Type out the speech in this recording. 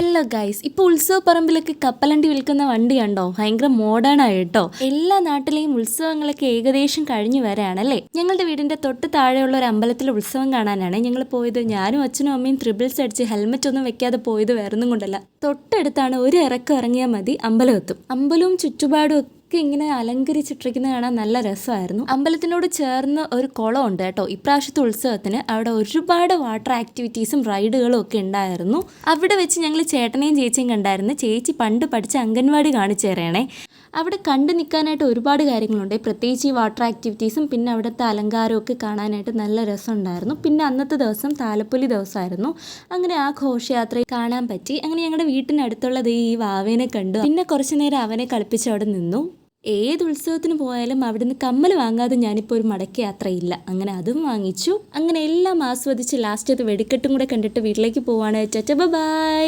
Hello guys, ഇപ്പോൾ ഉത്സവപ്പറമ്പിലൊക്കെ കപ്പലണ്ടി വിൽക്കുന്ന വണ്ടി കണ്ടോ? ഭയങ്കര മോഡേൺ ആയിട്ടോ. എല്ലാ നാട്ടിലെയും ഉത്സവങ്ങളൊക്കെ ഏകദേശം കഴിഞ്ഞു വരാണല്ലേ. ഞങ്ങളുടെ വീടിന്റെ തൊട്ട് താഴെയുള്ള ഒരു അമ്പലത്തിലെ ഉത്സവം കാണാനാണ് ഞങ്ങൾ പോയത്. ഞാനും അച്ഛനും അമ്മയും ട്രിബിൾസ് അടിച്ച് ഹെൽമെറ്റ് ഒന്നും വെക്കാതെ പോയത് വേറൊന്നും കൊണ്ടല്ല. തൊട്ടടുത്താണ്, ഒരു ഇറക്കം ഇറങ്ങിയാൽ മതി അമ്പലം എത്തും. അമ്പലവും ചുറ്റുപാടും ഒക്കെ ഇങ്ങനെ അലങ്കരിച്ചിട്ടിരിക്കുന്നത് കാണാൻ നല്ല രസമായിരുന്നു. അമ്പലത്തിനോട് ചേർന്ന് ഒരു കുളം ഉണ്ട് കേട്ടോ. ഇപ്രാവശ്യത്തെ ഉത്സവത്തിന് അവിടെ ഒരുപാട് വാട്ടർ ആക്ടിവിറ്റീസും റൈഡുകളും ഒക്കെ ഉണ്ടായിരുന്നു. അവിടെ വെച്ച് ഞങ്ങൾ ചേട്ടനെയും ചേച്ചിയും കണ്ടായിരുന്നു. ചേച്ചി പണ്ട് പഠിച്ച അംഗൻവാടി കാണിച്ചു തരണേ. അവിടെ കണ്ടു നിൽക്കാനായിട്ട് ഒരുപാട് കാര്യങ്ങളുണ്ട്, പ്രത്യേകിച്ച് ഈ വാട്ടർ ആക്ടിവിറ്റീസും പിന്നെ അവിടുത്തെ അലങ്കാരമൊക്കെ കാണാനായിട്ട് നല്ല രസമുണ്ടായിരുന്നു. പിന്നെ അന്നത്തെ ദിവസം താലപ്പൊലി ദിവസമായിരുന്നു. അങ്ങനെ ആ ഘോഷയാത്ര കാണാൻ പറ്റി. അങ്ങനെ ഞങ്ങളുടെ വീട്ടിനടുത്തുള്ളത് ഈ വാവേനെ കണ്ടു. പിന്നെ കുറച്ചു നേരം അവനെ കളിപ്പിച്ച് അവിടെ നിന്നു. ഏത് ഉത്സവത്തിന് പോയാലും അവിടുന്ന് കമ്മൽ വാങ്ങാതെ ഞാനിപ്പോൾ ഒരു മടക്ക യാത്രയില്ല. അങ്ങനെ അതും വാങ്ങിച്ചു. അങ്ങനെ എല്ലാം ആസ്വദിച്ച് ലാസ്റ്റ് അത് വെടിക്കെട്ടും കൂടെ കണ്ടിട്ട് വീട്ടിലേക്ക് പോവാണ്. ബൈ.